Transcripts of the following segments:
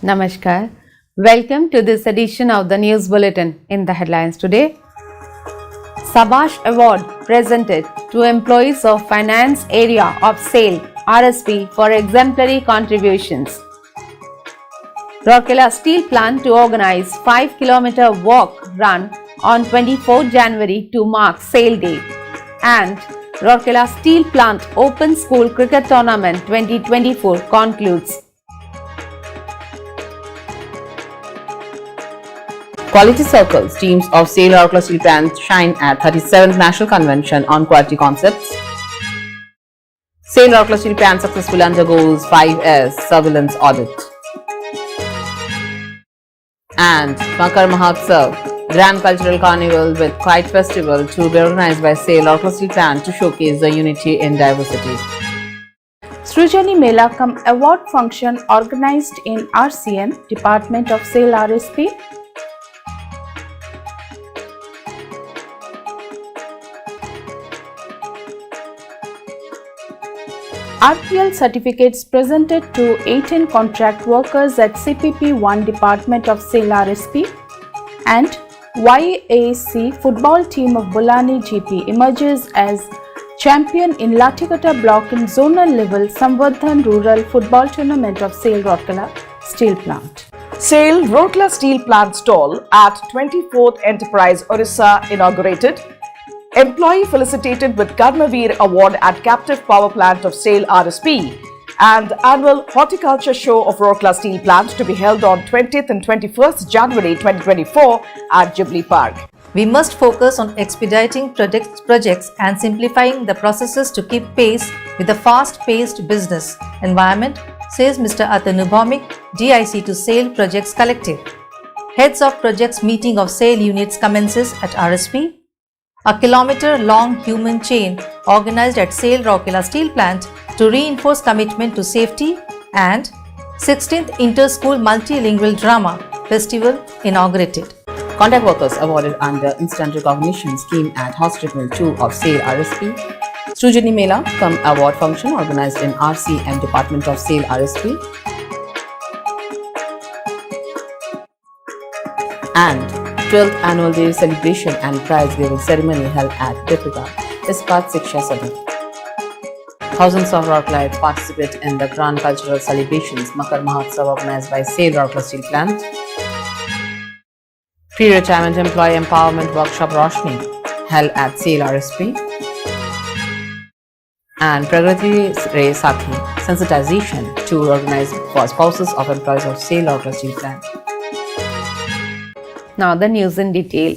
Namaskar. Welcome to this edition of the News Bulletin. In the headlines today, Sabash Award presented to employees of Finance Area of SAIL RSP for exemplary contributions. Rourkela Steel Plant to organize 5-kilometer walk run on 24 January to mark SAIL Day. And Rourkela Steel Plant Open School Cricket Tournament 2024 concludes. Quality Circles, teams of SAIL Rourkela Steel Plant shine at 37th National Convention on Quality Concepts. SAIL Rourkela Steel Plant successfully undergoes 5S surveillance audit. And Makar Grand Cultural Carnival with Kite Festival to be organized by SAIL Rourkela Steel Plant to showcase the unity in diversity. Suani MAA Award function organized in RCN, Department of SAIL RSP. RPL certificates presented to 18 contract workers at CPP1 Department of SAIL RSP, and YAC football team of Bulletin GP emerges as champion in Latikata block in zonal level Samvardhan Rural Football Tournament of SAIL Rourkela Steel Plant. SAIL Rourkela Steel Plant stall at 24th Enterprise Orissa inaugurated. Employee felicitated with KAvir Award at Captive Power Plant of SAIL RSP, and annual Horticulture Show of Rourkela Steel Plant to be held on 20th and 21st January 2024 at Jubilee Park. We must focus on expediting projects and simplifying the processes to keep pace with the fast-paced business environment, says Mr. Atanu Bhomik, DIC to SAIL Projects Collective. Heads of Projects meeting of SAIL units commences at RSP. A kilometer-long human chain organized at SAIL Rourkela Steel Plant to reinforce commitment to safety, and 16th Inter-School Multilingual Drama Festival inaugurated. Contact workers awarded under Instant Recognition Scheme at Hospital 2 of SAIL RSP. Suani MAA Award function organized in RCM Department of SAIL RSP. And 12th Annual Day Celebration and Prize Giving Ceremony held at Rourkela Ispat Shiksha Sadan. Thousands of Rourkelites participate in the grand cultural celebrations Makar organized by SAIL Rourkela Steel Plant. Pre-retirement employee empowerment workshop Roshni held at SAIL RSP. And Pragati Ray Sathi sensitization tour organized for spouses of employees of SAIL Rourkela Steel Plant. Now the news in detail.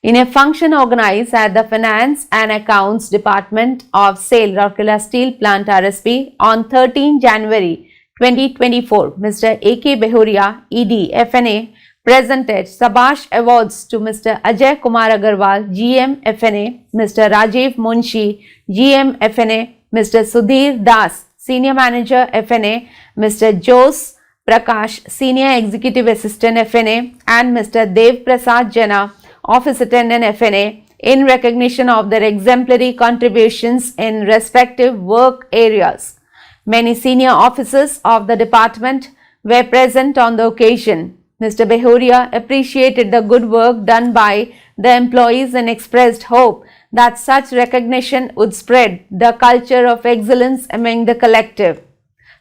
In a function organized at the Finance and Accounts Department of SAIL Rourkela Steel Plant RSP on 13 January 2024, Mr. A.K. Behuria, ED, FNA, presented Sabash Awards to Mr. Ajay Kumar Agarwal, GM, FNA, Mr. Rajiv Munshi, GM, FNA, Mr. Sudhir Das, Senior Manager, FNA, Mr. Jose Prakash, Senior Executive Assistant FNA, and Mr. Dev Prasad Jena, Office Attendant FNA, in recognition of their exemplary contributions in respective work areas. Many senior officers of the department were present on the occasion. Mr. Behuria appreciated the good work done by the employees and expressed hope that such recognition would spread the culture of excellence among the collective.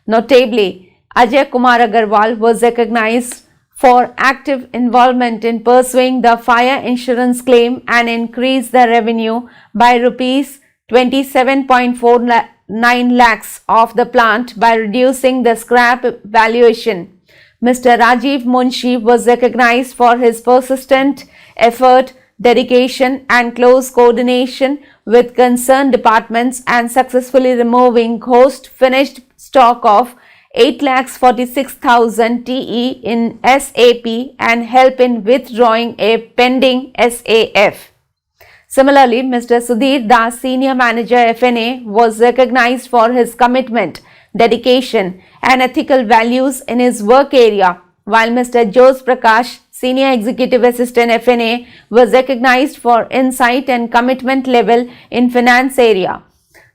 Notably, Ajay Kumar Agarwal was recognized for active involvement in pursuing the fire insurance claim and increased the revenue by rupees 27.49 lakhs of the plant by reducing the scrap valuation. Mr. Rajiv Munshi was recognized for his persistent effort, dedication and close coordination with concerned departments and successfully removing ghost finished stock of 8,46,000 TE in SAP and help in withdrawing a pending SAF. Similarly, Mr. Sudhir Das, Senior Manager FNA, was recognized for his commitment, dedication and ethical values in his work area, while Mr. Jose Prakash, Senior Executive Assistant FNA, was recognized for insight and commitment level in finance area.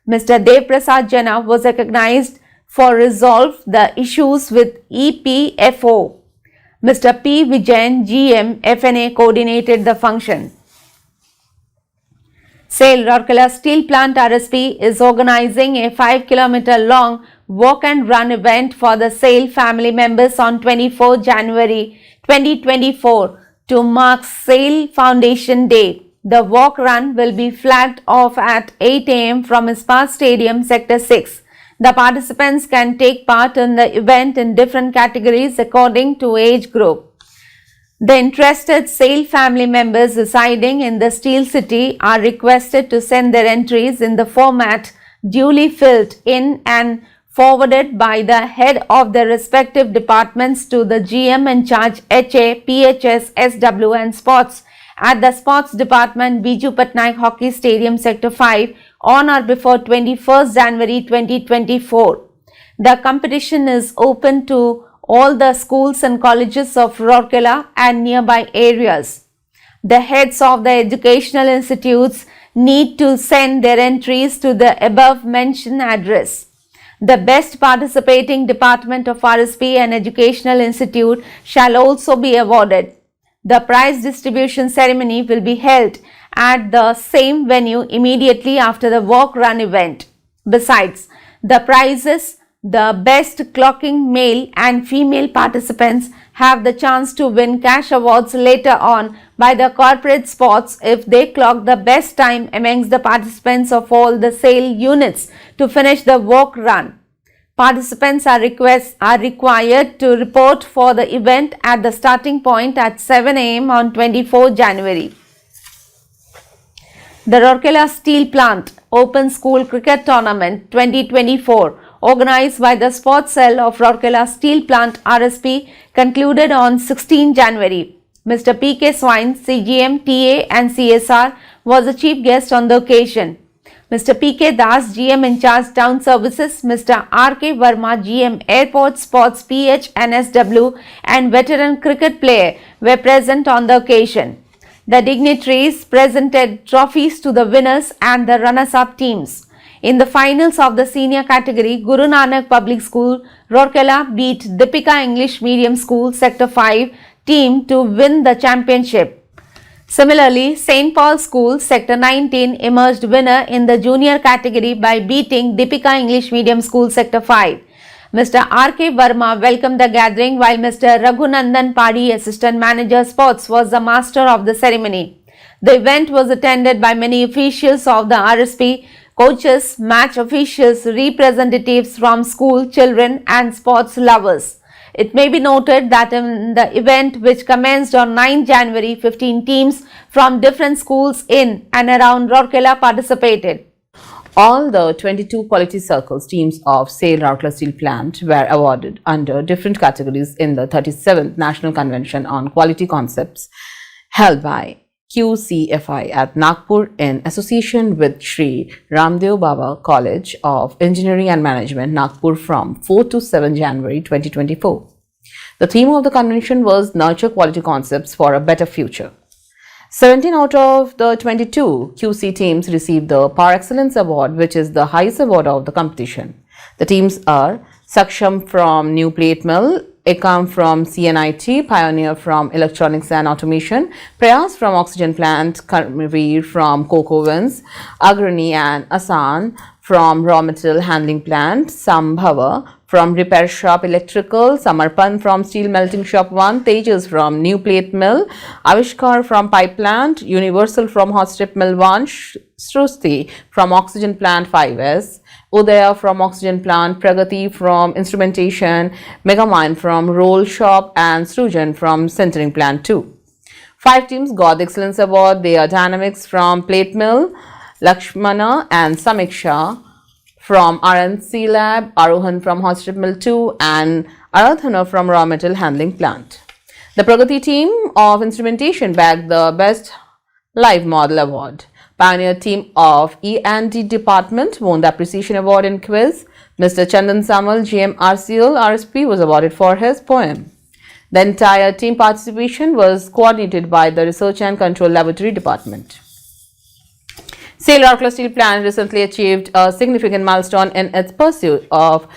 Mr. Dev Prasad Jena was recognized for resolve the issues with EPFO. Mr. P. Vijayan, GM, FNA coordinated the function. SAIL Rourkela Steel Plant RSP is organizing a 5-kilometer long walk and run event for the SAIL family members on 24 January 2024 to mark SAIL Foundation Day. The walk run will be flagged off at 8 am from Ispat Stadium, Sector 6. The participants can take part in the event in different categories according to age group. The interested SAIL family members residing in the Steel City are requested to send their entries in the format duly filled in and forwarded by the head of their respective departments to the GM in charge HA, PHS, SW and Sports at the Sports Department, Biju Patnaik Hockey Stadium, Sector 5 on or before 21st January 2024. The competition is open to all the schools and colleges of Rourkela and nearby areas. The heads of the educational institutes need to send their entries to the above mentioned address. The best participating department of RSP and educational institute shall also be awarded. The prize distribution ceremony will be held at the same venue immediately after the walk-run event. Besides the prizes, the best clocking male and female participants have the chance to win cash awards later on by the corporate sports if they clock the best time amongst the participants of all the SAIL units to finish the walk run. Participants are required to report for the event at the starting point at 7 am on 24 January. The Rourkela Steel Plant Open School Cricket Tournament 2024 organized by the Sports Cell of Rourkela Steel Plant RSP concluded on 16 January. Mr. P.K. Swine, CGM, TA and CSR was the chief guest on the occasion. Mr. P.K. Das, GM in charge Town Services, Mr. R.K. Verma, GM Airport Sports PH and SW and veteran cricket player were present on the occasion. The dignitaries presented trophies to the winners and the runners-up teams. In the finals of the senior category, Guru Nanak Public School, Rourkela beat Deepika English Medium School, Sector 5 team to win the championship. Similarly, St. Paul School, Sector 19 emerged winner in the junior category by beating Deepika English Medium School, Sector 5. Mr. R.K. Verma welcomed the gathering while Mr. Raghunandan Padi, Assistant Manager Sports, was the master of the ceremony. The event was attended by many officials of the RSP, coaches, match officials, representatives from school, children and sports lovers. It may be noted that in the event which commenced on 9 January, 15 teams from different schools in and around Rourkela participated. All the 22 quality circles teams of SAIL Rourkela Steel Plant were awarded under different categories in the 37th National Convention on Quality Concepts held by QCFI at Nagpur in association with Sri Ramdev Baba College of Engineering and Management, Nagpur from 4 to 7 January 2024. The theme of the convention was Nurture Quality Concepts for a Better Future. 17 out of the 22 QC teams received the Par Excellence Award, which is the highest award of the competition. The teams are Saksham from New Plate Mill, Ekam from CNIT, Pioneer from Electronics and Automation, Prayas from Oxygen Plant, KAvir from Coke Ovens, Agrani and Asan from Raw Material Handling Plant, Sambhava from Repair Shop Electrical, Samarpan from Steel Melting Shop 1, Tejas from New Plate Mill, Avishkar from Pipe Plant, Universal from Hot Strip Mill 1, Shrusti from Oxygen Plant 5S, Udaya from Oxygen Plant, Pragati from Instrumentation, Megamine from Roll Shop and Srujan from Sintering Plant 2. 5 teams got the Excellence Award. They are Dynamics from Plate Mill, Lakshmana and Samiksha from RNC Lab, Arohan from Hot Strip Mill 2 and Aradhana from Raw Metal Handling Plant. The Pragati team of Instrumentation bagged the Best Live Model Award. Pioneer team of E&D Department won the Appreciation Award in Quiz. Mr. Chandan Samal, GM RCL RSP, was awarded for his poem. The entire team participation was coordinated by the Research and Control Laboratory Department. SAIL Rourkela Steel Plant recently achieved a significant milestone in its pursuit of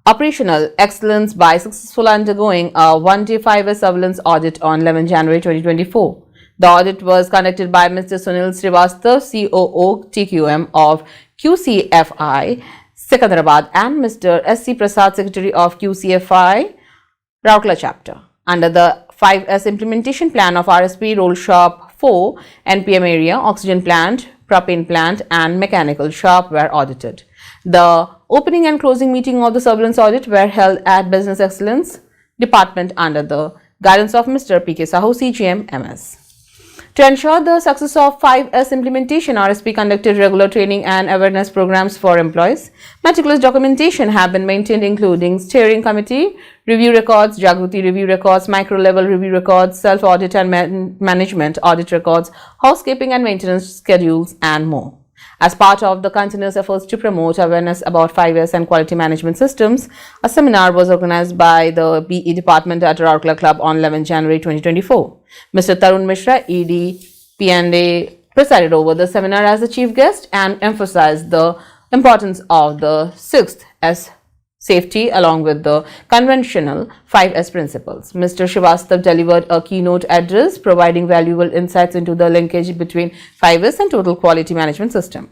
Operational excellence by successfully undergoing a one-day 5S surveillance audit on 11 January 2024. The audit was conducted by Mr. Sunil Srivastav, COO TQM of QCFI, Secunderabad, and Mr. S.C. Prasad, Secretary of QCFI, Rourkela chapter. Under the 5S implementation plan of RSP, Roll Shop 4, NPM area, oxygen plant, propane plant, and mechanical shop were audited. The opening and closing meeting of the surveillance audit were held at Business Excellence Department under the guidance of Mr. P.K. Sahu, CGM, MS. To ensure the success of 5S implementation, RSP conducted regular training and awareness programs for employees. Meticulous documentation have been maintained, including steering committee review records, Jagruti review records, micro-level review records, self-audit and management audit records, housekeeping and maintenance schedules, and more. As part of the continuous efforts to promote awareness about 5S and quality management systems, a seminar was organized by the BE department at Rourkela Club on 11 January 2024. Mr. Tarun Mishra, ED, P&A, presided over the seminar as the chief guest and emphasized the importance of the 6th S safety along with the conventional 5S principles. Mr. Srivastav delivered a keynote address providing valuable insights into the linkage between 5S and total quality management system.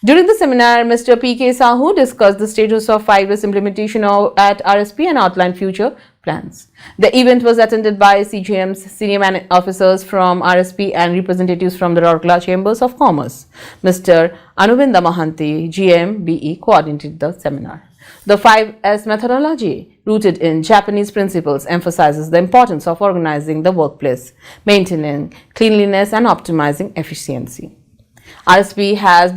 During the seminar, Mr. P.K. Sahu discussed the status of 5S implementation at RSP and outlined future plans. The event was attended by CGM's senior officers from RSP and representatives from the Rourkela Chambers of Commerce. Mr. Anubinda Mahanti, GM, BE, coordinated the seminar. The 5S methodology, rooted in Japanese principles, emphasizes the importance of organizing the workplace, maintaining cleanliness, and optimizing efficiency. RSP has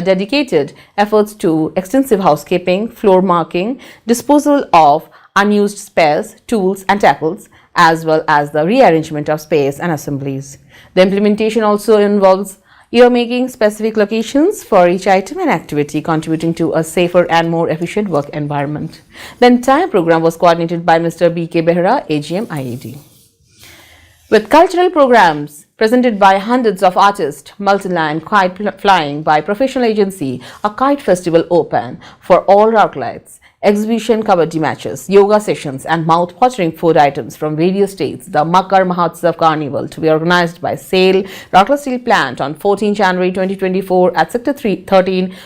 dedicated efforts to extensive housekeeping, floor marking, disposal of unused spares, tools, and tackles, as well as the rearrangement of space and assemblies. The implementation also involves ear-making specific locations for each item and activity, contributing to a safer and more efficient work environment. The entire program was coordinated by Mr. B.K. Behera, AGM, IED. With cultural programs presented by hundreds of artists, multi-line kite flying by professional agency, a kite festival open for all Rourkelites, exhibition kabaddi matches, yoga sessions, and mouth-watering food items from various states, the Makar Mahotsav Carnival to be organized by SAIL Rourkela Steel Plant on 14 January 2024 at Sector 13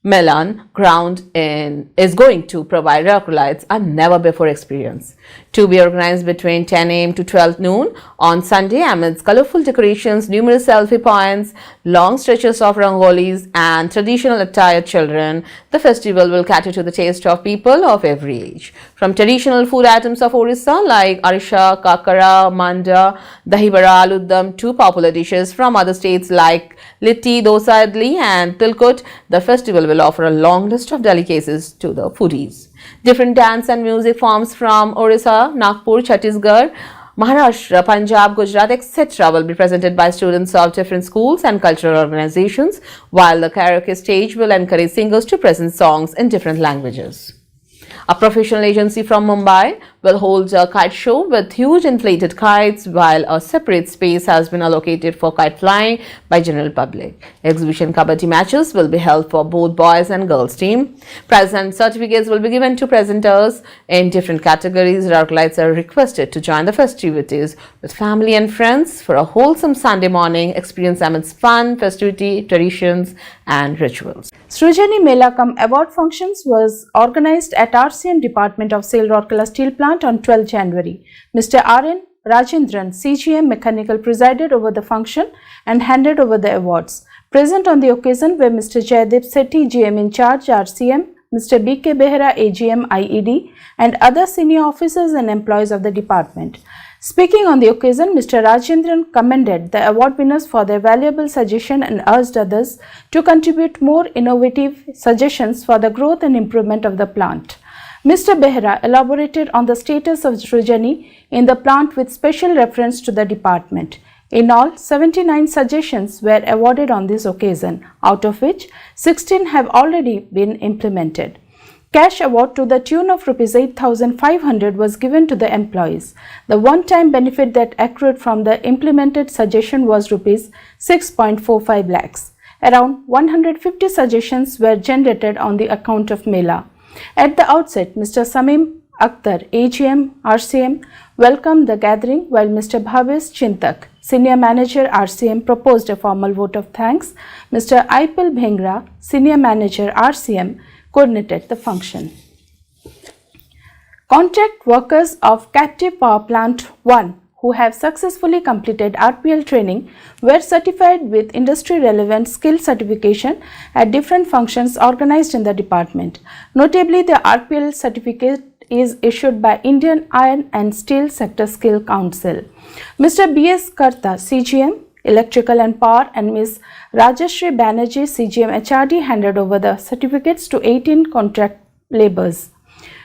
Melan ground is going to provide Rourkelites a never-before experience. To be organized between 10 a.m. to 12 noon on Sunday amidst colorful decorations, numerous selfie points, long stretches of rangolis, and traditional attired children, the festival will cater to the taste of people of every age. From traditional food items of Orissa like arisha, kakara, manda, dahibara, aludam to popular dishes from other states like litti, dosa, idli, and tilkut, the festival will offer a long list of delicacies to the foodies. Different dance and music forms from Orissa, Nagpur, Chhattisgarh, Maharashtra, Punjab, Gujarat, etc. will be presented by students of different schools and cultural organizations, while the karaoke stage will encourage singers to present songs in different languages. A professional agency from Mumbai will hold a kite show with huge inflated kites, while a separate space has been allocated for kite flying by general public. Exhibition kabaddi matches will be held for both boys and girls team. Prizes and certificates will be given to presenters in different categories. Rourkelites are requested to join the festivities with family and friends for a wholesome Sunday morning experience amidst fun, festivity, traditions, and rituals. Srujani Mela cum Award functions was organized at RCM Department of SAIL Rourkela Steel Plant on 12 January. Mr. R.N. Rajendran, CGM Mechanical, presided over the function and handed over the awards. Present on the occasion were Mr. Jaydeep Sethi, GM in charge, RCM, Mr. B.K. Behera, AGM, IED, and other senior officers and employees of the department. Speaking on the occasion, Mr. Rajendran commended the award winners for their valuable suggestion and urged others to contribute more innovative suggestions for the growth and improvement of the plant. Mr. Behera elaborated on the status of Srujani in the plant with special reference to the department. In all, 79 suggestions were awarded on this occasion, out of which 16 have already been implemented. Cash award to the tune of Rs 8,500 was given to the employees. The one-time benefit that accrued from the implemented suggestion was Rs 6.45 lakhs. Around 150 suggestions were generated on the account of Mela. At the outset, Mr. Samim Akhtar, AGM, RCM, welcomed the gathering, while Mr. Bhavesh Chintak, Senior Manager, RCM, proposed a formal vote of thanks. Mr. Aipal Bhengra, Senior Manager, RCM, coordinated the function. Contract workers of Captive Power Plant 1 who have successfully completed RPL training were certified with industry-relevant skill certification at different functions organized in the department. Notably, the RPL certificate is issued by Indian Iron and Steel Sector Skill Council. Mr. B.S. Karta, CGM, Electrical and Power, and Ms. Rajashri Banerjee, CGM HRD, handed over the certificates to 18 contract laborers.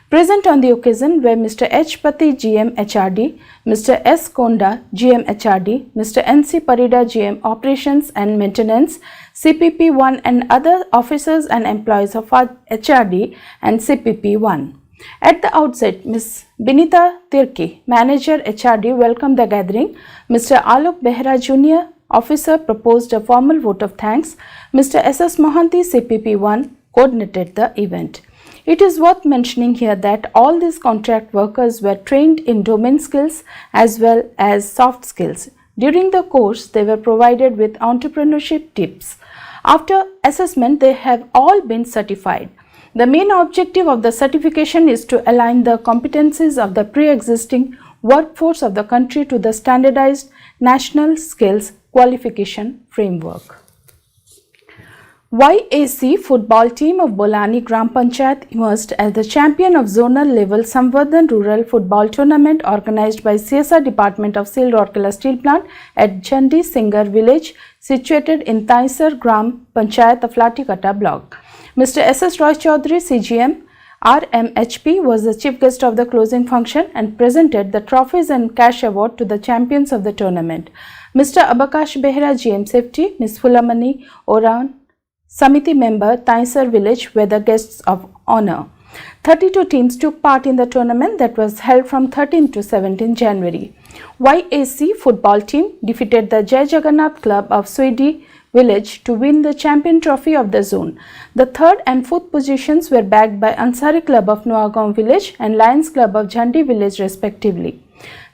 Present on the occasion were Mr. H. Pati, GM HRD, Mr. S. Konda, GM HRD, Mr. N.C. Parida, GM Operations and Maintenance, CPP1, and other officers and employees of HRD and CPP1. At the outset, Ms. Binita Tirki, Manager HRD, welcomed the gathering. Mr. Alok Behra Jr., Officer, proposed a formal vote of thanks. Mr. S.S. Mohanty, CPP1, coordinated the event. It is worth mentioning here that all these contract workers were trained in domain skills as well as soft skills. During the course, they were provided with entrepreneurship tips. After assessment, they have all been certified. The main objective of the certification is to align the competencies of the pre-existing workforce of the country to the standardized national skills qualification framework. YAC football team of Bolani Gram Panchayat emerged as the champion of zonal level Samvardhan Rural Football Tournament organized by CSR Department of SAIL Rourkela Steel Plant at Jhandi Singar village situated in Taisar Gram Panchayat of Latikata block. Mr. S.S. Roy Chaudhary, CGM, RMHP, was the chief guest of the closing function and presented the trophies and cash award to the champions of the tournament. Mr. Abakash Behra, GM Safety, Ms. Fulamani Oran, Samiti member, Taisar village, were the guests of honor. 32 teams took part in the tournament that was held from 13 to 17 January. YAC football team defeated the Jai Jagannath Club of Swedi village to win the champion trophy of the zone. The third and fourth positions were bagged by Ansari Club of Nuagaon village and Lions Club of Jhandi village respectively.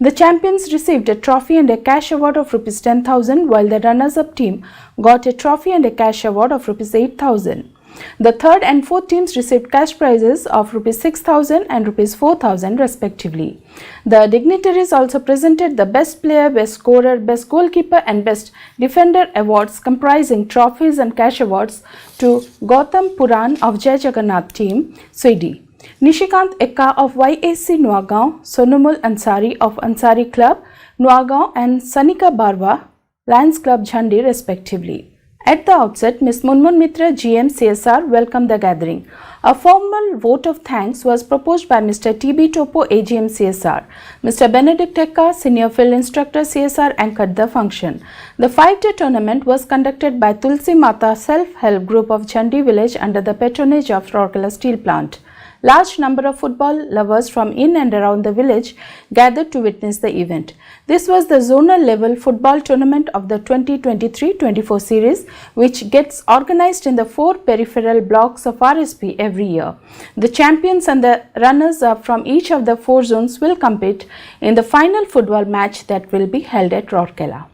The champions received a trophy and a cash award of Rs 10,000, while the runners-up team got a trophy and a cash award of Rs 8,000. The third and fourth teams received cash prizes of Rs 6,000 and Rs 4,000 respectively. The dignitaries also presented the Best Player, Best Scorer, Best Goalkeeper and Best Defender awards comprising trophies and cash awards to Gautam Puran of Jai Jagannath team, Swedi, Nishikant Ekka of YAC Nuagaon, Sonumul Ansari of Ansari Club, Nuagaon and Sanika Barwa, Lions Club Jhandi respectively. At the outset, Ms. Munmun Mitra, GM CSR, welcomed the gathering. A formal vote of thanks was proposed by Mr. TB Topo, AGM CSR. Mr. Benedict Ekka, Senior Field Instructor CSR, anchored the function. The 5-day tournament was conducted by Tulsi Mata Self-Help Group of Jhandi village under the patronage of Rourkela Steel Plant. Large number of football lovers from in and around the village gathered to witness the event. This was the zonal level football tournament of the 2023-24 series, which gets organized in the 4 peripheral blocks of RSP every year. The champions and the runners-up from each of the 4 zones will compete in the final football match that will be held at Rourkela.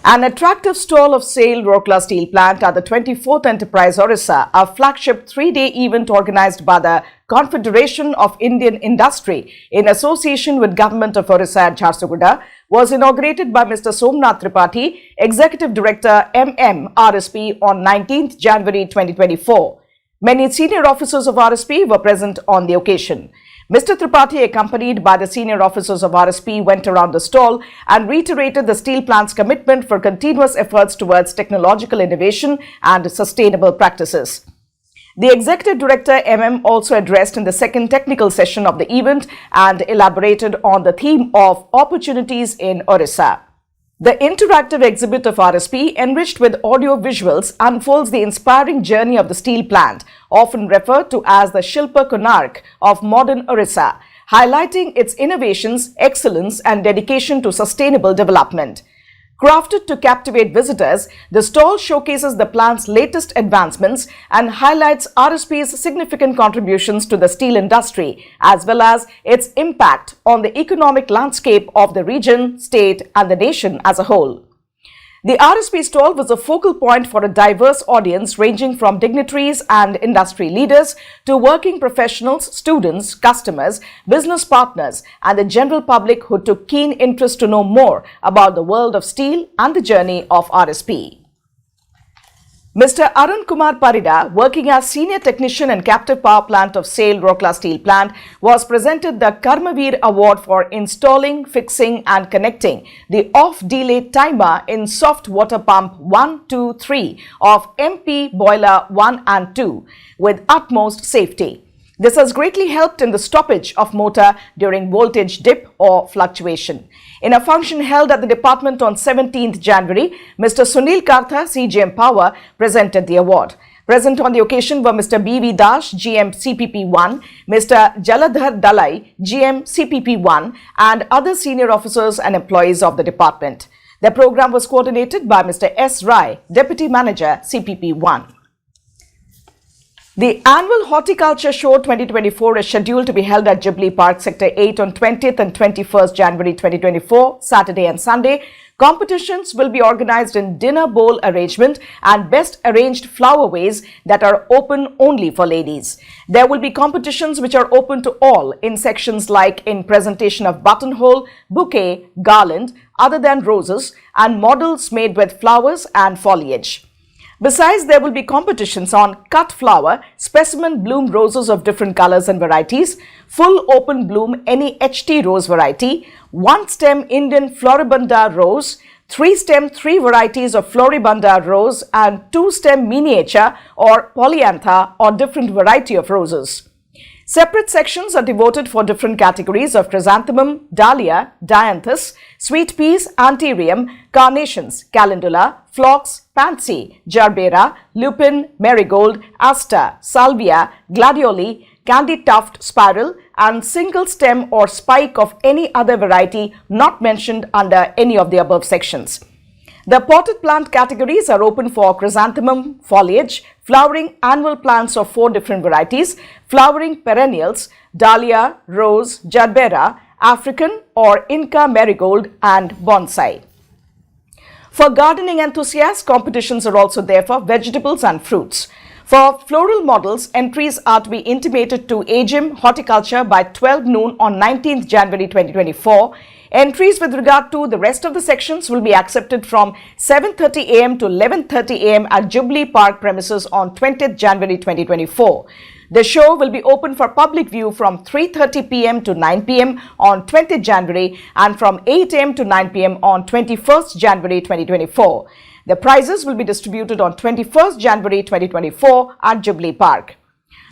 An attractive stall of SAIL Rourkela Steel Plant at the 24th Enterprise Orissa, a flagship 3-day event organized by the Confederation of Indian Industry in association with Government of Orissa at Jharsuguda, was inaugurated by Mr. Somnath Tripathi, Executive Director MM RSP on 19th January 2024. Many senior officers of RSP were present on the occasion. Mr. Tripathi, accompanied by the senior officers of RSP, went around the stall and reiterated the steel plant's commitment for continuous efforts towards technological innovation and sustainable practices. The Executive Director MM also addressed in the second technical session of the event and elaborated on the theme of opportunities in Orissa. The interactive exhibit of RSP, enriched with audio visuals, unfolds the inspiring journey of the steel plant, often referred to as the Shilpa Konark of modern Orissa, highlighting its innovations, excellence and dedication to sustainable development. Crafted to captivate visitors, the stall showcases the plant's latest advancements and highlights RSP's significant contributions to the steel industry, as well as its impact on the economic landscape of the region, state, and the nation as a whole. The RSP stall was a focal point for a diverse audience ranging from dignitaries and industry leaders to working professionals, students, customers, business partners, and the general public who took keen interest to know more about the world of steel and the journey of RSP. Mr. Arun Kumar Parida, working as Senior Technician and Captive Power Plant of SAIL Rourkela Steel Plant, was presented the KAvir Award for installing, fixing and connecting the off-delay timer in soft water pump 1, 2, 3 of MP Boiler 1 and 2 with utmost safety. This has greatly helped in the stoppage of motor during voltage dip or fluctuation. In a function held at the department on 17th January, Mr. Sunil Kartha, CGM Power, presented the award. Present on the occasion were Mr. B.V. Dash, GM CPP1, Mr. Jaladhar Dalai, GM CPP1, and other senior officers and employees of the department. The program was coordinated by Mr. S. Rai, Deputy Manager, CPP1. The annual Horticulture Show 2024 is scheduled to be held at Jubilee Park, Sector 8 on 20th and 21st January 2024, Saturday and Sunday. Competitions will be organized in dinner bowl arrangement and best arranged flower vase that are open only for ladies. There will be competitions which are open to all in sections like in presentation of buttonhole, bouquet, garland, other than roses, and models made with flowers and foliage. Besides, there will be competitions on cut flower, specimen bloom roses of different colors and varieties, full open bloom any HT rose variety, one stem Indian Floribunda rose, 3 stem 3 varieties of Floribunda rose, and 2 stem miniature or polyantha or different variety of roses. Separate sections are devoted for different categories of chrysanthemum, dahlia, dianthus, sweet peas, anthurium, carnations, calendula, phlox, pansy, gerbera, lupin, marigold, aster, salvia, gladioli, candy tuft spiral, and single stem or spike of any other variety not mentioned under any of the above sections. The potted plant categories are open for chrysanthemum foliage, flowering annual plants of 4 different varieties, flowering perennials, dahlia, rose, gerbera, African or Inca marigold, and bonsai. For gardening enthusiasts, competitions are also there for vegetables and fruits. For floral models, entries are to be intimated to AGM Horticulture by 12 noon on 19th January 2024. Entries with regard to the rest of the sections will be accepted from 7:30 am to 11:30 am at Jubilee Park premises on 20th January 2024. The show will be open for public view from 3:30 pm to 9 pm on 20th January and from 8 am to 9 pm on 21st January 2024. The prizes will be distributed on 21st January 2024 at Jubilee Park.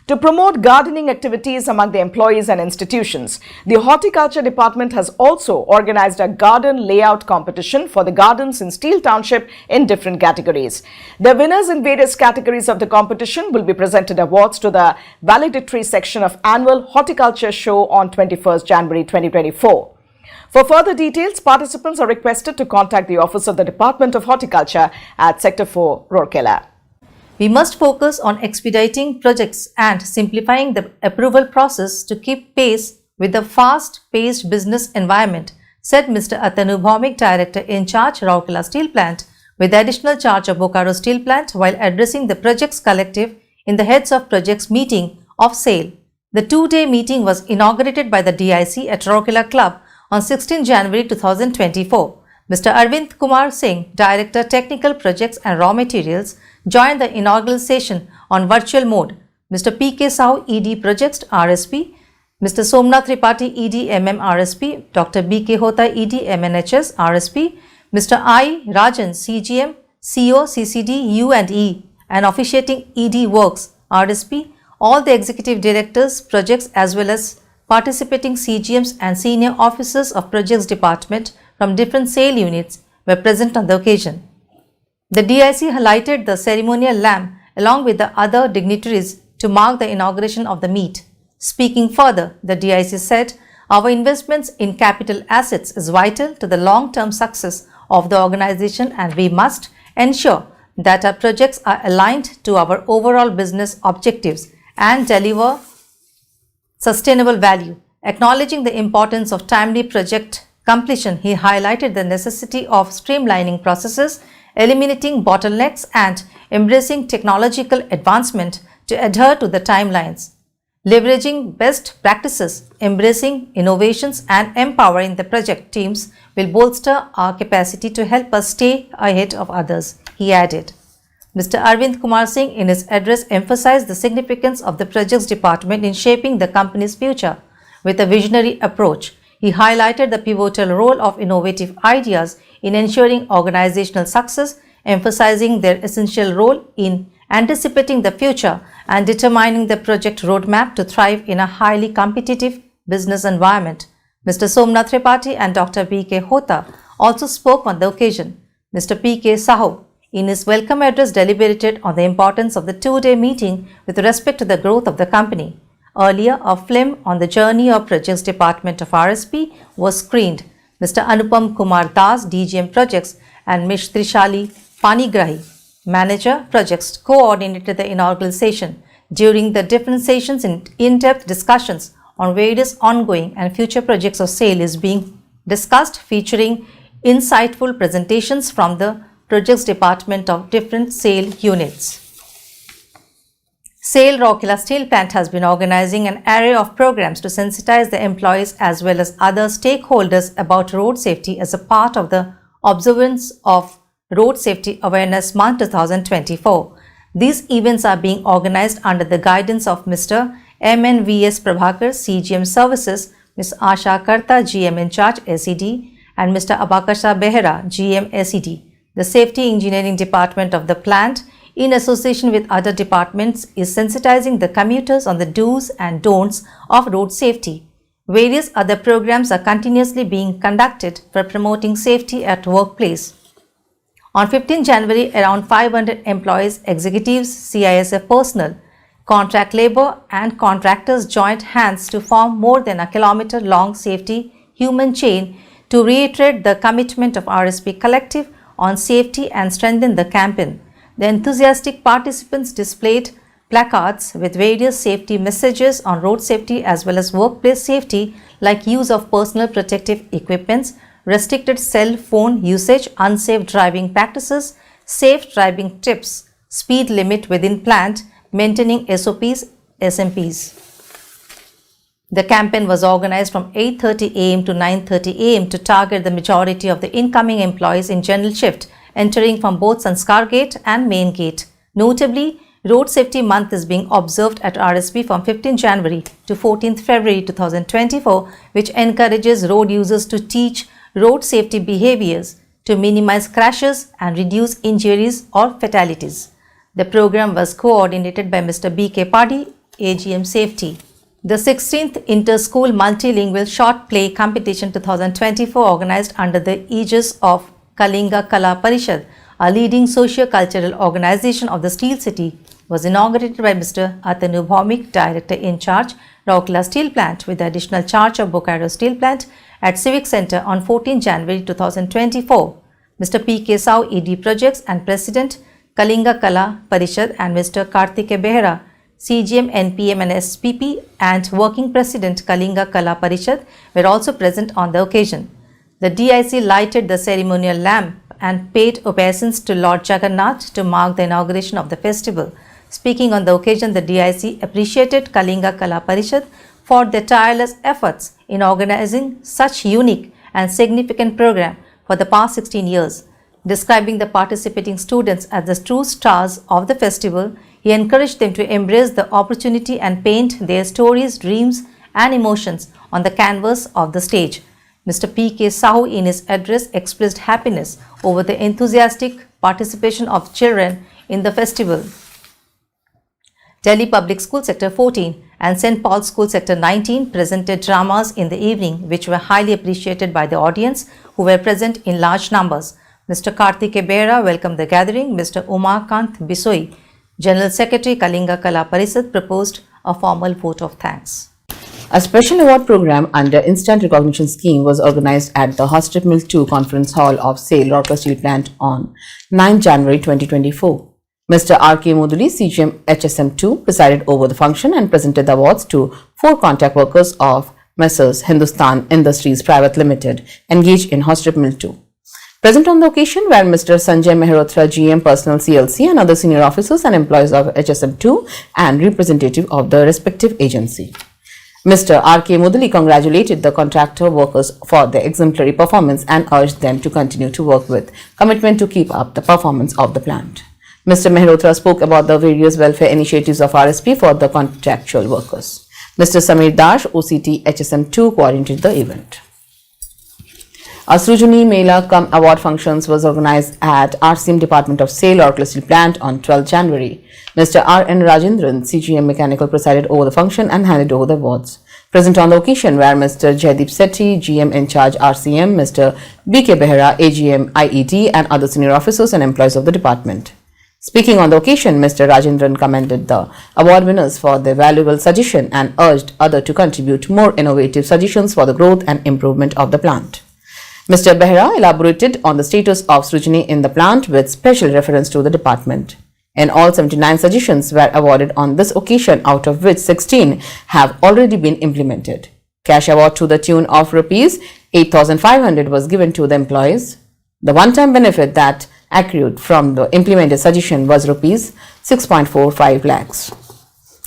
To promote gardening activities among the employees and institutions, the Horticulture Department has also organized a garden layout competition for the gardens in Steel Township in different categories. The winners in various categories of the competition will be presented awards to the valedictory section of annual Horticulture Show on 21st January 2024. For further details, participants are requested to contact the office of the Department of Horticulture at Sector 4, Rourkela. We must focus on expediting projects and simplifying the approval process to keep pace with the fast-paced business environment, said Mr. Atanu Bhaumik, Director in charge, Rourkela Steel Plant, with the additional charge of Bokaro Steel Plant while addressing the projects collective in the Heads of Projects meeting of SAIL. The 2-day meeting was inaugurated by the DIC at Rourkela Club on 16 January 2024. Mr. Arvind Kumar Singh, Director Technical Projects and Raw Materials, joined the inaugural session on virtual mode. Mr. P.K. Sahu, ED Projects RSP, Mr. Somnath Tripathi, ED MM RSP, Dr. B.K. Hota, ED MNHS RSP, Mr. I. Rajan, CGM, CO, CCD, U&E, and officiating ED Works RSP, all the executive directors, projects as well as participating CGMs and senior officers of projects department from different SAIL units were present on the occasion. The DIC highlighted the ceremonial lamp along with the other dignitaries to mark the inauguration of the meet. Speaking further, the DIC said, "Our investments in capital assets is vital to the long-term success of the organization, and we must ensure that our projects are aligned to our overall business objectives and deliver sustainable value. Acknowledging the importance of timely project completion, he highlighted the necessity of streamlining processes, eliminating bottlenecks, and embracing technological advancement to adhere to the timelines. Leveraging best practices, embracing innovations, and empowering the project teams will bolster our capacity to help us stay ahead of others, he added. Mr. Arvind Kumar Singh in his address emphasized the significance of the projects department in shaping the company's future. With a visionary approach, he highlighted the pivotal role of innovative ideas in ensuring organizational success, emphasizing their essential role in anticipating the future and determining the project roadmap to thrive in a highly competitive business environment. Mr. Somnath Tripathi and Dr. P.K. Hota also spoke on the occasion. Mr. P.K. Sahu, in his welcome address, deliberated on the importance of the two-day meeting with respect to the growth of the company. Earlier, a film on the journey of projects department of RSP was screened. Mr. Anupam Kumar Das, DGM Projects, and Ms. Trishali Panigrahi, Manager Projects, coordinated the inaugural session. During the different sessions, in-depth discussions on various ongoing and future projects of SAIL is being discussed, featuring insightful presentations from the projects department of different SAIL units. SAIL Rourkela Steel Plant has been organizing an array of programs to sensitize the employees as well as other stakeholders about road safety as a part of the observance of Road Safety Awareness Month 2024. These events are being organized under the guidance of Mr. MNVS Prabhakar, CGM Services, Ms. Asha Karta, GM in charge, SED, and Mr. Abakasha Behera, GM SED. The Safety Engineering Department of the plant, in association with other departments, is sensitizing the commuters on the do's and don'ts of road safety. Various other programs are continuously being conducted for promoting safety at workplace. On 15 January, around 500 employees, executives, CISF personnel, contract labor and contractors joined hands to form more than a kilometer-long safety human chain to reiterate the commitment of RSP Collective on safety and strengthen the campaign. The enthusiastic participants displayed placards with various safety messages on road safety as well as workplace safety, like use of personal protective equipments, restricted cell phone usage, unsafe driving practices, safe driving tips, speed limit within plant, maintaining SOPs, SMPs. The campaign was organized from 8:30 am to 9:30 am to target the majority of the incoming employees in general shift entering from both Sanskar Gate and Main Gate. Notably, Road Safety Month is being observed at RSP from 15 January to 14th February 2024, which encourages road users to teach road safety behaviors to minimize crashes and reduce injuries or fatalities. The program was coordinated by Mr. B.K. Paddy, AGM Safety. The 16th Inter-School Multilingual Short Play Competition 2024, organized under the aegis of Kalinga Kala Parishad, a leading socio-cultural organization of the Steel City, was inaugurated by Mr. Atanu Bhaumik, Director in Charge, Rourkela Steel Plant, with the additional charge of Bokaro Steel Plant at Civic Center on 14 January 2024. Mr. P.K. Sau, ED Projects and President, Kalinga Kala Parishad, and Mr. Kartike Behera, CGM, NPM and SPP, and Working President, Kalinga Kala Parishad, were also present on the occasion. The DIC lighted the ceremonial lamp and paid obeisance to Lord Jagannath to mark the inauguration of the festival. Speaking on the occasion, the DIC appreciated Kalinga Kala Parishad for their tireless efforts in organizing such unique and significant program for the past 16 years. Describing the participating students as the true stars of the festival, he encouraged them to embrace the opportunity and paint their stories, dreams and emotions on the canvas of the stage. Mr. P.K. Sahu in his address expressed happiness over the enthusiastic participation of children in the festival. Delhi Public School Sector 14 and St. Paul's School Sector 19 presented dramas in the evening, which were highly appreciated by the audience, who were present in large numbers. Mr. Kartike Behera welcomed the gathering. Mr. Umakant Bisoi, General Secretary, Kalinga Kala Parishad, proposed a formal vote of thanks. A special award program under Instant Recognition Scheme was organized at the Hospital 2 Conference Hall of SAIL Rourkela Steel Plant on 9 January 2024. Mr. R.K. Moduli, CGM HSM2, presided over the function and presented the awards to 4 contact workers of Messrs. Hindustan Industries Private Limited engaged in Hospital 2. Present on the occasion were Mr. Sanjay Mehrotra, GM Personal CLC, and other senior officers and employees of HSM2 and representative of the respective agency. Mr. R.K. Moduli congratulated the contractor workers for their exemplary performance and urged them to continue to work with commitment to keep up the performance of the plant. Mr. Mehrotra spoke about the various welfare initiatives of RSP for the contractual workers. Mr. Samir Dash, OCT HSM2, coordinated the event. A Suani MAA Award functions was organized at RCM Department of SAIL Rourkela Steel Plant on 12 January. Mr. R.N. Rajendran, CGM Mechanical, presided over the function and handed over the awards. Present on the occasion were Mr. Jaideep Sethi, GM in charge RCM, Mr. B.K. Behera, AGM IED, and other senior officers and employees of the department. Speaking on the occasion, Mr. Rajendran commended the award winners for their valuable suggestion and urged others to contribute more innovative suggestions for the growth and improvement of the plant. Mr. Behera elaborated on the status of Suani in the plant with special reference to the department. In all, 79 suggestions were awarded on this occasion, out of which 16 have already been implemented. Cash award to the tune of Rs 8,500 was given to the employees. The one-time benefit that accrued from the implemented suggestion was Rs 6.45 lakhs.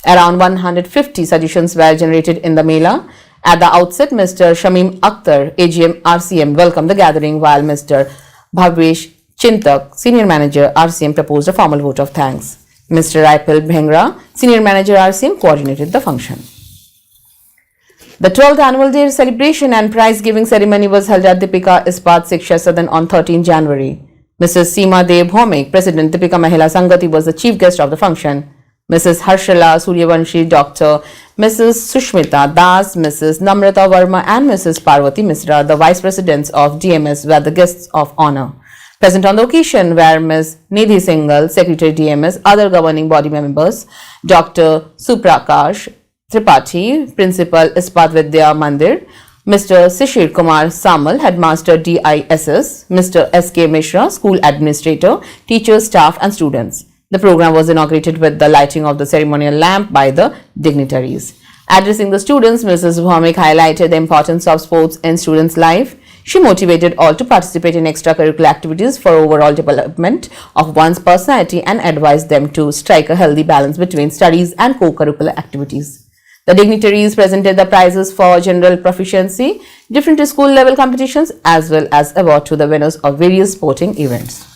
Around 150 suggestions were generated in the Mela. At the outset, Mr. Shamim Akhtar, AGM RCM, welcomed the gathering, while Mr. Bhavresh Chintak, Senior Manager RCM, proposed a formal vote of thanks. Mr. Raipal Bhengra, Senior Manager RCM, coordinated the function. The 12th Annual Day Celebration and Prize Giving Ceremony was held at Deepika Ispat Shiksha Sadan on 13 January. Mrs. Seema Dev Bhaumik, President Deepika Mahila Sanghati, was the chief guest of the function. Mrs. Harshila Suryavanshi, Dr. Mrs. Sushmita Das, Mrs. Namrata Verma, and Mrs. Parvati Misra, the Vice Presidents of DMS, were the guests of honor. Present on the occasion were Ms. Nidhi Singhal, Secretary DMS, other governing body members, Dr. Suprakash Tripathi, Principal Ispat Vidya Mandir, Mr. Sishir Kumar Samal, Headmaster DISS, Mr. S.K. Mishra, School Administrator, teachers, staff and students. The program was inaugurated with the lighting of the ceremonial lamp by the dignitaries. Addressing the students, Mrs. Bhaumik highlighted the importance of sports in students' life. She motivated all to participate in extracurricular activities for overall development of one's personality and advised them to strike a healthy balance between studies and co-curricular activities. The dignitaries presented the prizes for general proficiency, different school level competitions, as well as award to the winners of various sporting events.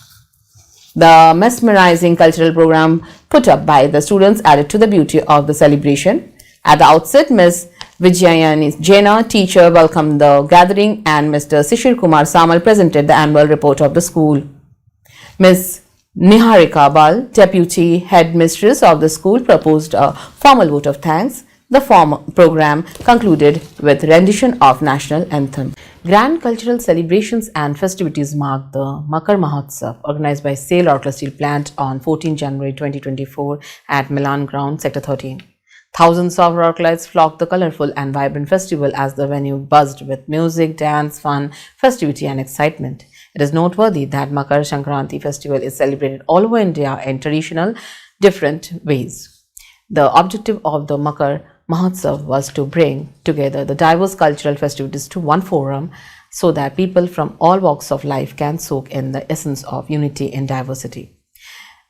The mesmerizing cultural program put up by the students added to the beauty of the celebration. At the outset, Ms. Vijayani Jaina, teacher, welcomed the gathering, and Mr. Sishir Kumar Samal presented the annual report of the school. Ms. Niharika Bal, deputy headmistress of the school, proposed a formal vote of thanks. The program concluded with rendition of national anthem. Grand cultural celebrations and festivities marked the Makar Mahotsav, organized by SAIL Rourkela Steel Plant on 14 January 2024 at Milan Ground, Sector 13. Thousands of Rourkelites flocked the colorful and vibrant festival as the venue buzzed with music, dance, fun, festivity and excitement. It is noteworthy that Makar Sankranti festival is celebrated all over India in traditional, different ways. The objective of the Makar Mahotsav was to bring together the diverse cultural festivities to one forum so that people from all walks of life can soak in the essence of unity in diversity.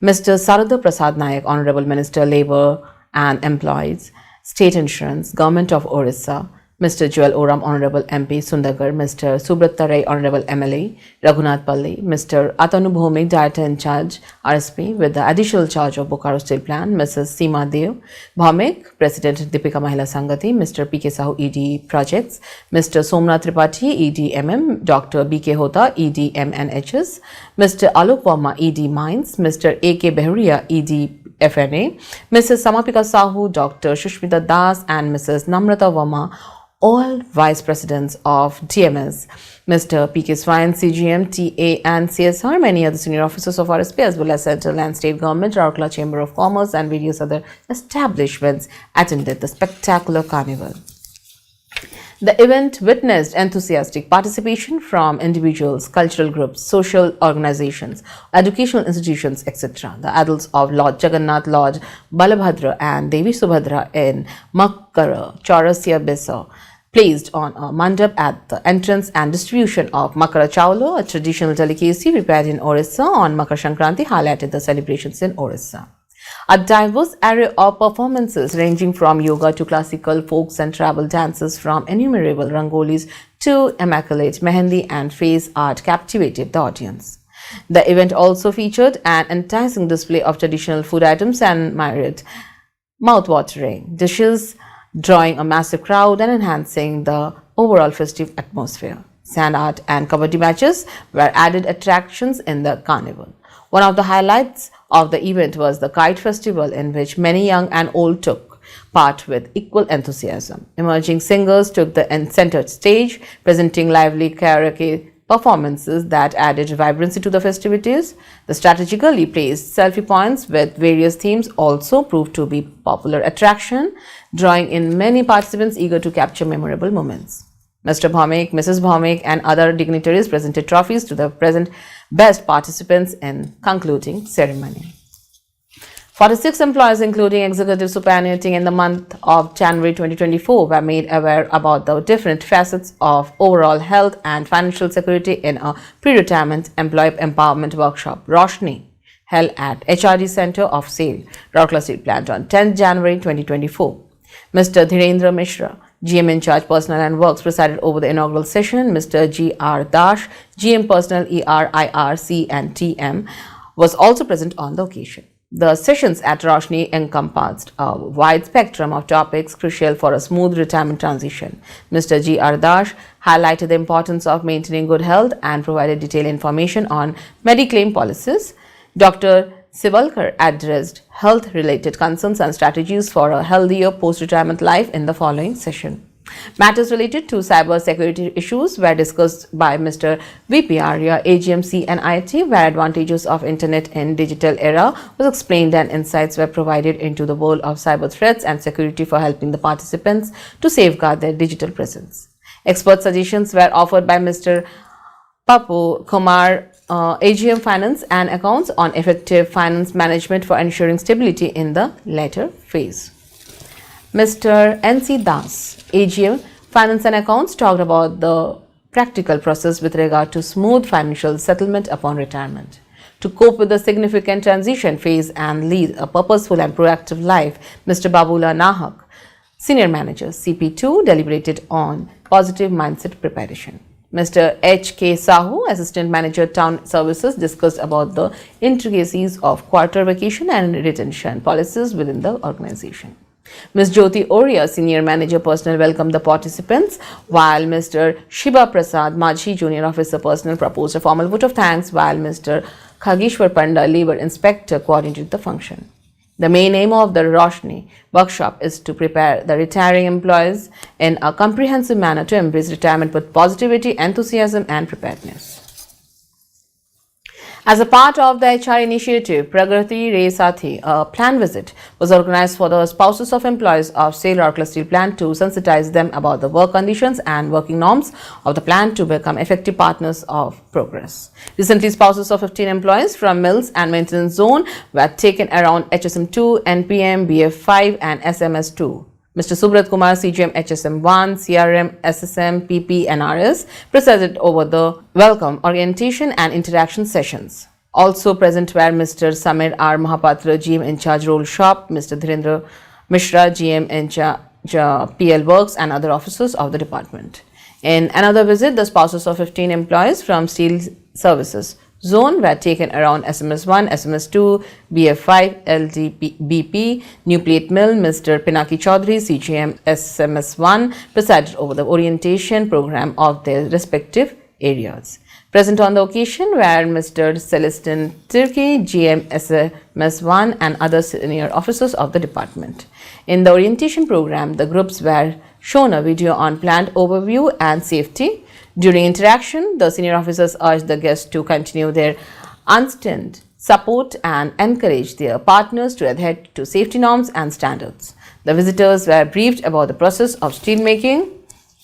Mr. Sarada Prasad Nayak, Honorable Minister, Labour and Employees, State Insurance, Government of Orissa, Mr. Joel Oram, Honorable MP, Sundagar, Mr. Subrata Ray, Honorable MLA, Raghunath Palli, Mr. Atanu Bhaumik, Director in Charge, RSP, with the additional charge of Bokaro Steel Plant, Mrs. Seema Dev Bhaumik, President Deepika Mahila Sanghati, Mr. P.K. Sahu, ED Projects, Mr. Somnath Tripathi, ED MM, Dr. B.K. Hota, ED MNHS, Mr. Alok Verma, ED Mines, Mr. A.K. Behuria, ED FNA, Mrs. Samapika Sahu, Dr. Shushmita Das and Mrs. Namrata Verma, all Vice Presidents of DMS, Mr. P.K. Swain, CGM, TA and CSR, many other senior officers of RSP as well as central and state government, Rourkela Chamber of Commerce and various other establishments attended the spectacular carnival. The event witnessed enthusiastic participation from individuals, cultural groups, social organizations, educational institutions, etc. The adults of Lord Jagannath, Lord Balabhadra and Devi Subhadra in Makar, Chaurasya Bisa, placed on a mandap at the entrance and distribution of Makara Chaulo, a traditional delicacy prepared in Orissa on Makar Sankranti, highlighted the celebrations in Orissa. A diverse array of performances ranging from yoga to classical, folks and tribal dances, from innumerable rangolis to immaculate mehendi and face art captivated the audience. The event also featured an enticing display of traditional food items and myriad mouth-watering dishes, drawing a massive crowd and enhancing the overall festive atmosphere. Sand art and kabaddi matches were added attractions in the carnival. One of the highlights of the event was the kite festival, in which many young and old took part with equal enthusiasm. Emerging singers took the center stage, presenting lively karaoke performances that added vibrancy to the festivities. The strategically placed selfie points with various themes also proved to be popular attraction, drawing in many participants eager to capture memorable moments. Mr. Bhaumik, Mrs. Bhaumik and other dignitaries presented trophies to the present best participants in concluding ceremony. 46 employees, including executive superannuating in the month of January 2024, were made aware about the different facets of overall health and financial security in a pre-retirement employee empowerment workshop, Roshni, held at HRD Center of SAIL, Rourkela Steel Plant on 10 January 2024. Mr. Dhirendra Mishra, GM in charge Personnel and Works, presided over the inaugural session. Mr. G.R. Dash, GM Personnel ER, IR, C and TM, was also present on the occasion. The sessions at Roshni encompassed a wide spectrum of topics crucial for a smooth retirement transition. Mr. G.R. Dash highlighted the importance of maintaining good health and provided detailed information on Mediclaim policies. Dr. Sivalkar addressed health-related concerns and strategies for a healthier post-retirement life in the following session. Matters related to cyber security issues were discussed by Mr. V.P. Arya, AGMC and IT, where advantages of internet in digital era was explained and insights were provided into the world of cyber threats and security for helping the participants to safeguard their digital presence. Expert suggestions were offered by Mr. Papu Kumar, AGM Finance and Accounts, on effective finance management for ensuring stability in the later phase. Mr. N.C. Das, AGM Finance and Accounts, talked about the practical process with regard to smooth financial settlement upon retirement. To cope with the significant transition phase and lead a purposeful and proactive life, Mr. Babula Nahak, Senior Manager, CP2, deliberated on positive mindset preparation. Mr. H.K. Sahu, Assistant Manager Town Services, discussed about the intricacies of quarter vacation and retention policies within the organization. Ms. Jyoti Oria, Senior Manager Personnel, welcomed the participants, while Mr. Shiba Prasad Majhi, Junior Officer Personnel, proposed a formal vote of thanks, while Mr. Khageshwar Panda, Labour Inspector, coordinated the function. The main aim of the Roshni workshop is to prepare the retiring employees in a comprehensive manner to embrace retirement with positivity, enthusiasm and preparedness. As a part of the HR initiative, Pragati Re Sathi, a planned visit was organized for the spouses of employees of SAIL Rourkela Steel Plant to sensitize them about the work conditions and working norms of the plant to become effective partners of progress. Recently, spouses of 15 employees from Mills and Maintenance Zone were taken around HSM2, NPM, BF5 and SMS2. Mr. Subrat Kumar, CGM HSM1, CRM, SSM, PP and RS, presided over the welcome, orientation and interaction sessions. Also present were Mr. Samir R. Mahapatra, GM in charge Roll Shop, Mr. Dhirendra Mishra, GM in charge PL Works and other officers of the department. In another visit, the spouses of 15 employees from Steel Services Zone were taken around SMS1, SMS2, BF5, LDBP, New Plate Mill. Mr. Pinaki Chaudhary, CGM SMS1, presided over the orientation program of their respective areas. Present on the occasion were Mr. Celestin Turkey, GM SMS1 and other senior officers of the department. In the orientation program, the groups were shown a video on plant overview and safety. During interaction, the senior officers urged the guests to continue their unstinted support and encourage their partners to adhere to safety norms and standards. The visitors were briefed about the process of steel making,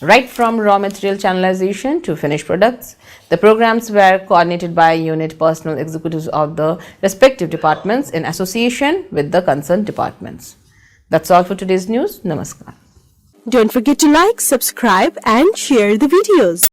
Right from raw material channelization to finished products, the programs were coordinated by unit personnel executives of the respective departments in association with the concerned departments. That's all for today's news. Namaskar. Don't forget to like, subscribe and share the videos.